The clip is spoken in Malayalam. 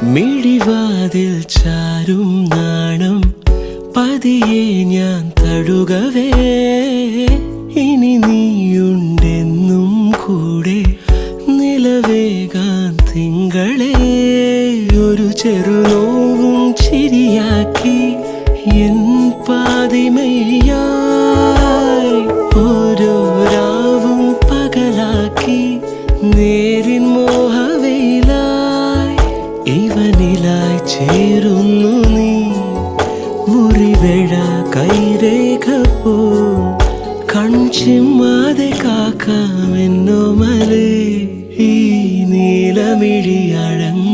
മിഴിവാതിൽ ചാരും നാണം പതിയെ ഞാൻ തഴുകവേ ഇനി നീയുണ്ടെന്നും കൂടെ നിലവേകാൻ തിങ്കളെ ഒരു ചെറുനോവും ചിരിയാക്കി എൻ പാതിമയായി ഓരോ രാവും പകലാക്കി നേരിൻ മോഹവയിലായി ഇവനിലായി ചേരുന്നു നീ മുറിവേഴ കൈരേഖ പോ കൺചിമ്മാതെ കാക്കാമെന്നോ മലേ ഈ നീലമിഴി അഴങ്ങ